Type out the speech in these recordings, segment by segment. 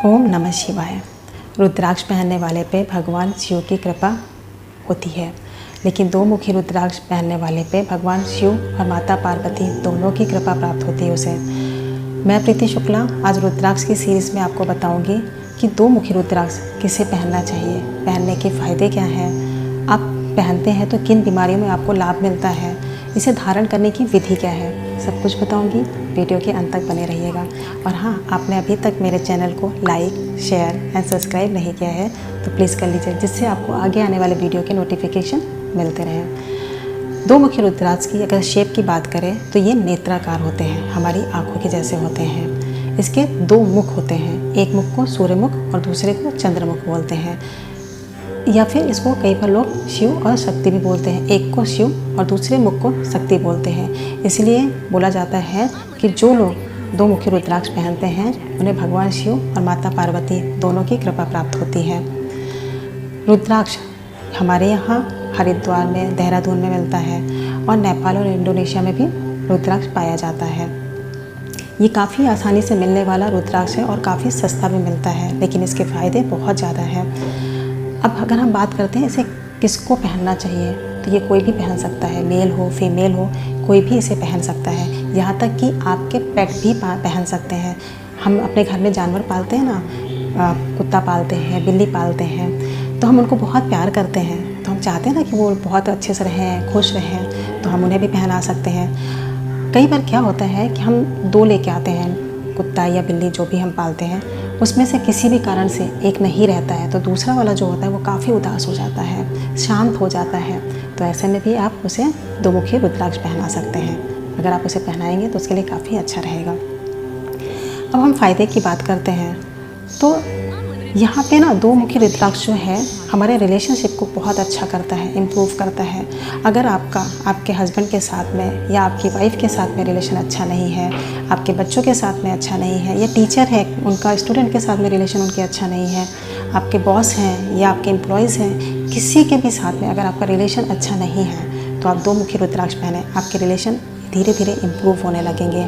ओम नमः शिवाय। रुद्राक्ष पहनने वाले पे भगवान शिव की कृपा होती है, लेकिन दो मुखी रुद्राक्ष पहनने वाले पे भगवान शिव और माता पार्वती दोनों की कृपा प्राप्त होती है उसे। मैं प्रीति शुक्ला आज रुद्राक्ष की सीरीज़ में आपको बताऊंगी कि दो मुखी रुद्राक्ष किसे पहनना चाहिए, पहनने के फ़ायदे क्या हैं, आप पहनते हैं तो किन बीमारियों में आपको लाभ मिलता है, इसे धारण करने की विधि क्या है, सब कुछ बताऊंगी। वीडियो के अंत तक बने रहिएगा। और हाँ, आपने अभी तक मेरे चैनल को लाइक, शेयर एंड सब्सक्राइब नहीं किया है तो प्लीज़ कर लीजिए, जिससे आपको आगे आने वाले वीडियो के नोटिफिकेशन मिलते रहें। दो मुखी रुद्राक्ष की अगर शेप की बात करें तो ये नेत्राकार होते हैं, हमारी आँखों के जैसे होते हैं। इसके दो मुख होते हैं, एक मुख को सूर्यमुख और दूसरे को चंद्रमुख बोलते हैं, या फिर इसको कई बार लोग शिव और शक्ति भी बोलते हैं। एक को शिव और दूसरे मुख को शक्ति बोलते हैं। इसलिए बोला जाता है कि जो लोग दो मुखी रुद्राक्ष पहनते हैं उन्हें भगवान शिव और माता पार्वती दोनों की कृपा प्राप्त होती है। रुद्राक्ष हमारे यहाँ हरिद्वार में, देहरादून में मिलता है और नेपाल और इंडोनेशिया में भी रुद्राक्ष पाया जाता है। ये काफ़ी आसानी से मिलने वाला रुद्राक्ष है और काफ़ी सस्ता भी मिलता है, लेकिन इसके फ़ायदे बहुत ज़्यादा हैं। अब अगर हम बात करते हैं इसे किसको पहनना चाहिए, तो ये कोई भी पहन सकता है, मेल हो फीमेल हो, कोई भी इसे पहन सकता है। यहाँ तक कि आपके पेट भी पहन सकते हैं। हम अपने घर में जानवर पालते हैं ना, कुत्ता पालते हैं, बिल्ली पालते हैं, तो हम उनको बहुत प्यार करते हैं, तो हम चाहते हैं ना कि वो बहुत अच्छे से रहें, खुश रहें, तो हम उन्हें भी पहना सकते हैं। कई बार क्या होता है कि हम दो लेके आते हैं, कुत्ता या बिल्ली जो भी हम पालते हैं, उसमें से किसी भी कारण से एक नहीं रहता है तो दूसरा वाला जो होता है वो काफ़ी उदास हो जाता है, शांत हो जाता है। तो ऐसे में भी आप उसे दो मुखी रुद्राक्ष पहना सकते हैं। अगर आप उसे पहनाएंगे तो उसके लिए काफ़ी अच्छा रहेगा। अब हम फ़ायदे की बात करते हैं तो यहाँ पे ना दो मुखी रुद्राक्ष जो है हमारे रिलेशनशिप को बहुत अच्छा करता है, इम्प्रूव करता है। अगर आपके हस्बैंड के साथ में या आपकी वाइफ के साथ में रिलेशन अच्छा नहीं है, आपके बच्चों के साथ में अच्छा नहीं है, या टीचर है उनका स्टूडेंट के साथ में रिलेशन उनके अच्छा नहीं है, आपके बॉस हैं या आपके एम्प्लॉयज़ हैं, किसी के भी साथ में अगर आपका रिलेशन अच्छा नहीं है तो आप दो मुखी रुद्राक्ष पहने, आपके रिलेशन धीरे धीरे इम्प्रूव होने लगेंगे।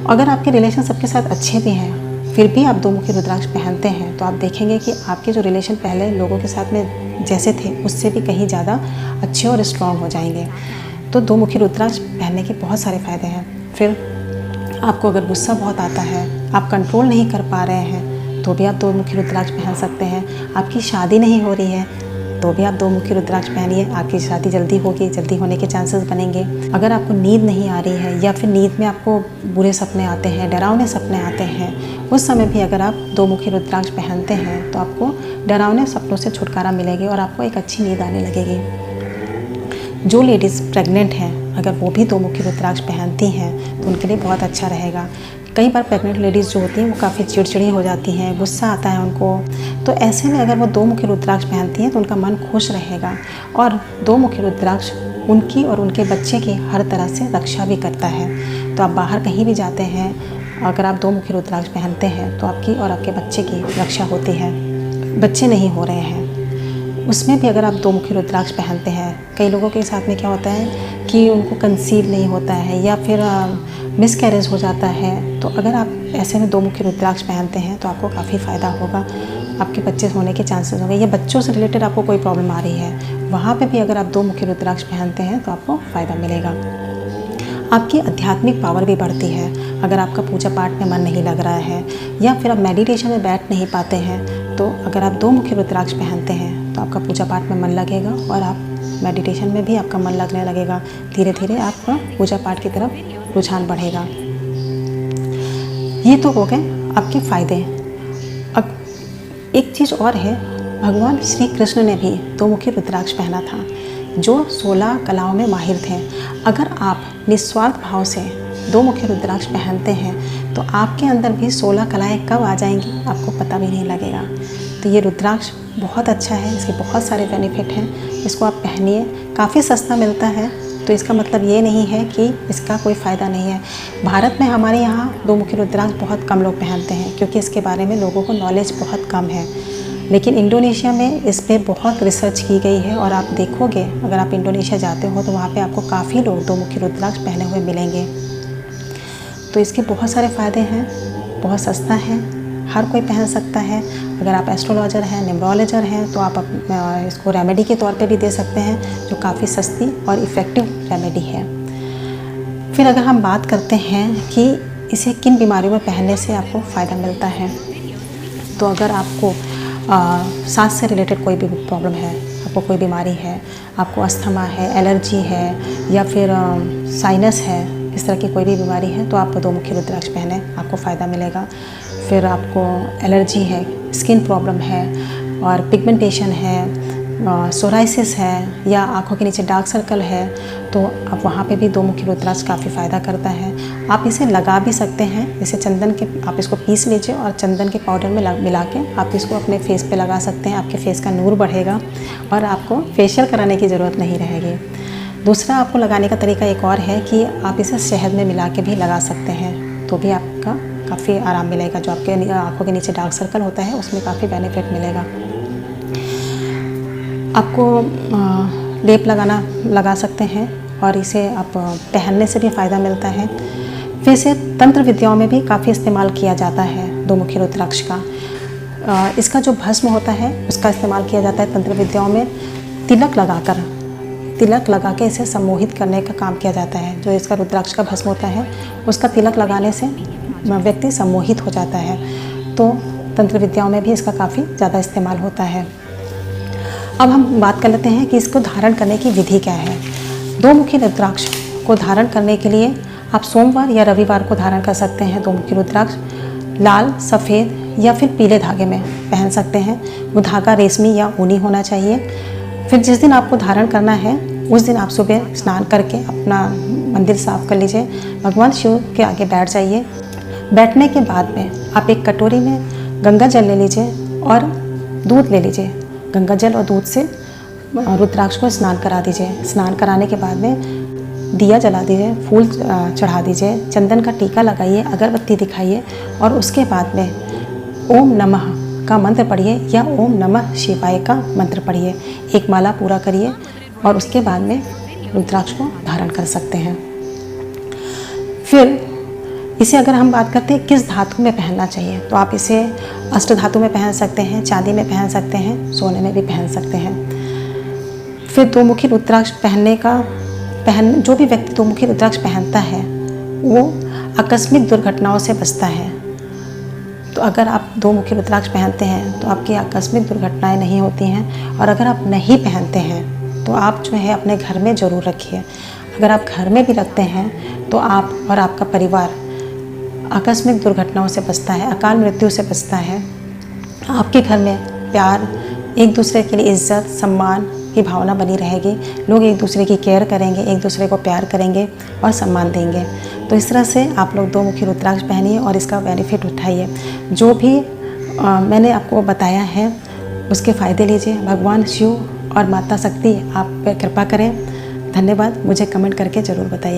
अगर आपके रिलेशन सबके साथ अच्छे भी हैं फिर भी आप दो मुखी रुद्राक्ष पहनते हैं तो आप देखेंगे कि आपके जो रिलेशन पहले लोगों के साथ में जैसे थे उससे भी कहीं ज़्यादा अच्छे और स्ट्रॉन्ग हो जाएंगे। तो दो मुखी रुद्राक्ष पहनने के बहुत सारे फ़ायदे हैं। फिर आपको अगर गुस्सा बहुत आता है, आप कंट्रोल नहीं कर पा रहे हैं, तो भी आप दो मुखी रुद्राक्ष पहन सकते हैं। आपकी शादी नहीं हो रही है तो भी आप दो मुखी रुद्राक्ष पहनिए, आपकी शादी जल्दी होगी, जल्दी होने के चांसेस बनेंगे। अगर आपको नींद नहीं आ रही है या फिर नींद में आपको बुरे सपने आते हैं, डरावने सपने आते हैं, उस समय भी अगर आप दो मुखी रुद्राक्ष पहनते हैं तो आपको डरावने सपनों से छुटकारा मिलेगी और आपको एक अच्छी नींद आने लगेगी। जो लेडीज़ प्रेग्नेंट हैं अगर वो भी दो मुखी रुद्राक्ष पहनती हैं तो उनके लिए बहुत अच्छा रहेगा। कई बार प्रेग्नेंट लेडीज़ जो होती हैं वो काफ़ी चिड़चिड़ी हो जाती हैं, गुस्सा आता है उनको, तो ऐसे में अगर वो दो मुखी रुद्राक्ष पहनती हैं तो उनका मन खुश रहेगा। और दो मुखी रुद्राक्ष उनकी और उनके बच्चे की हर तरह से रक्षा भी करता है। तो आप बाहर कहीं भी जाते हैं, अगर आप दो मुखी रुद्राक्ष पहनते हैं तो आपकी और आपके बच्चे की रक्षा होती है। बच्चे नहीं हो रहे हैं उसमें भी अगर आप दो मुखी रुद्राक्ष पहनते हैं, कई लोगों के साथ में क्या होता है कि उनको कंसीव नहीं होता है या फिर मिसकैरेज हो जाता है, तो अगर आप ऐसे में दो मुखी रुद्राक्ष पहनते हैं तो आपको काफ़ी फ़ायदा होगा, आपके बच्चे होने के चांसेस होंगे। या बच्चों से रिलेटेड आपको कोई प्रॉब्लम आ रही है, वहाँ पे भी अगर आप दो मुखी रुद्राक्ष पहनते हैं तो आपको फ़ायदा मिलेगा। आपकी आध्यात्मिक पावर भी बढ़ती है। अगर आपका पूजा पाठ में मन नहीं लग रहा है या फिर आप मेडिटेशन में बैठ नहीं पाते हैं, तो अगर आप दो मुखी रुद्राक्ष पहनते हैं तो आपका पूजा पाठ में मन लगेगा और आप मेडिटेशन में भी आपका मन लगने लगेगा। धीरे धीरे आपका पूजा पाठ की तरफ रुझान बढ़ेगा। ये तो हो गए आपके फ़ायदे। अब एक चीज़ और है, भगवान श्री कृष्ण ने भी दो मुखी रुद्राक्ष पहना था, जो 16 कलाओं में माहिर थे। अगर आप निस्वार्थ भाव से दो मुखी रुद्राक्ष पहनते हैं तो आपके अंदर भी 16 कलाएँ कब आ जाएंगी आपको पता भी नहीं लगेगा। तो ये रुद्राक्ष बहुत अच्छा है, इसके बहुत सारे बेनिफिट हैं, इसको आप पहनिए। काफ़ी सस्ता मिलता है तो इसका मतलब ये नहीं है कि इसका कोई फ़ायदा नहीं है। भारत में हमारे यहाँ दो मुखी रुद्राक्ष बहुत कम लोग पहनते हैं क्योंकि इसके बारे में लोगों को नॉलेज बहुत कम है, लेकिन इंडोनेशिया में इस पर बहुत रिसर्च की गई है और आप देखोगे अगर आप इंडोनेशिया जाते हो तो वहाँ पे आपको काफ़ी लोग दो मुखी रुद्राक्ष पहने हुए मिलेंगे। तो इसके बहुत सारे फ़ायदे हैं, बहुत सस्ता है, हर कोई पहन सकता है। अगर आप एस्ट्रोलॉजर हैं, न्यूमरोलॉजर हैं, तो आप इसको रेमेडी के तौर पे भी दे सकते हैं, जो काफ़ी सस्ती और इफ़ेक्टिव रेमेडी है। फिर अगर हम बात करते हैं कि इसे किन बीमारियों में पहनने से आपको फ़ायदा मिलता है, तो अगर आपको सांस से रिलेटेड कोई भी प्रॉब्लम है, आपको कोई बीमारी है, आपको अस्थमा है, एलर्जी है या फिर साइनस है, इस तरह की कोई भी बीमारी है, तो आप दो मुखी रुद्राक्ष पहने, आपको फ़ायदा मिलेगा। फिर आपको एलर्जी है, स्किन प्रॉब्लम है और पिगमेंटेशन है, सोराइसिस है या आँखों के नीचे डार्क सर्कल है, तो आप वहाँ पे भी दो मुखी रुद्राक्ष काफ़ी फ़ायदा करता है। आप इसे लगा भी सकते हैं, जैसे चंदन के आप इसको पीस लीजिए और चंदन के पाउडर में मिला के आप इसको अपने फेस पे लगा सकते हैं। आपके फेस का नूर बढ़ेगा और आपको फेशियल कराने की ज़रूरत नहीं रहेगी। दूसरा आपको लगाने का तरीका एक और है कि आप इसे शहद में मिला के भी लगा सकते हैं, तो भी आपका काफ़ी आराम मिलेगा। जो आपके आँखों के नीचे डार्क सर्कल होता है उसमें काफ़ी बेनिफिट मिलेगा। आपको लेप लगा सकते हैं और इसे आप पहनने से भी फ़ायदा मिलता है। फिर से तंत्र विद्याओं में भी काफ़ी इस्तेमाल किया जाता है दो मुखी रुद्राक्ष का। इसका जो भस्म होता है उसका इस्तेमाल किया जाता है तंत्र विद्याओं में। तिलक लगा के इसे सम्मोहित करने का काम किया जाता है। जो इसका रुद्राक्ष का भस्म होता है उसका तिलक लगाने से व्यक्ति सम्मोहित हो जाता है, तो तंत्र विद्याओं में भी इसका काफ़ी ज़्यादा इस्तेमाल होता है। अब हम बात कर लेते हैं कि इसको धारण करने की विधि क्या है। दो मुखी रुद्राक्ष को धारण करने के लिए आप सोमवार या रविवार को धारण कर सकते हैं। दो मुखी रुद्राक्ष लाल, सफ़ेद या फिर पीले धागे में पहन सकते हैं। वो धागा रेशमी या ऊनी होना चाहिए। फिर जिस दिन आपको धारण करना है उस दिन आप सुबह स्नान करके अपना मंदिर साफ़ कर लीजिए, भगवान शिव के आगे बैठ जाइए। बैठने के बाद में आप एक कटोरी में गंगा जल ले लीजिए और दूध ले लीजिए। गंगा जल और दूध से रुद्राक्ष को स्नान करा दीजिए। स्नान कराने के बाद में दिया जला दीजिए, फूल चढ़ा दीजिए, चंदन का टीका लगाइए, अगरबत्ती दिखाइए और उसके बाद में ओम नमः का मंत्र पढ़िए या ओम नमः शिवाय का मंत्र पढ़िए। एक माला पूरा करिए और उसके बाद में रुद्राक्ष को धारण कर सकते हैं। फिर इसे अगर हम बात करते हैं किस धातु में पहनना चाहिए, तो आप इसे अष्ट धातु में पहन सकते हैं, चांदी में पहन सकते हैं, सोने में भी पहन सकते हैं। फिर दो मुखी रुद्राक्ष जो भी व्यक्ति दो मुखी रुद्राक्ष पहनता है वो आकस्मिक दुर्घटनाओं से बचता है। तो अगर आप दो मुखी रुद्राक्ष पहनते हैं तो आपकी आकस्मिक दुर्घटनाएं नहीं होती हैं। और अगर आप नहीं पहनते हैं तो आप जो है अपने घर में ज़रूर रखिए। अगर आप घर में भी रखते हैं तो आप और आपका परिवार आकस्मिक दुर्घटनाओं से बचता है, अकाल मृत्यु से बचता है। आपके घर में प्यार, एक दूसरे के लिए इज्जत, सम्मान की भावना बनी रहेगी। लोग एक दूसरे की केयर करेंगे, एक दूसरे को प्यार करेंगे और सम्मान देंगे। तो इस तरह से आप लोग दो मुखी रुद्राक्ष पहनिए और इसका बेनिफिट उठाइए। जो भी मैंने आपको बताया है उसके फ़ायदे लीजिए। भगवान शिव और माता शक्ति आप पर कृपा करें। धन्यवाद। मुझे कमेंट करके ज़रूर बताइए।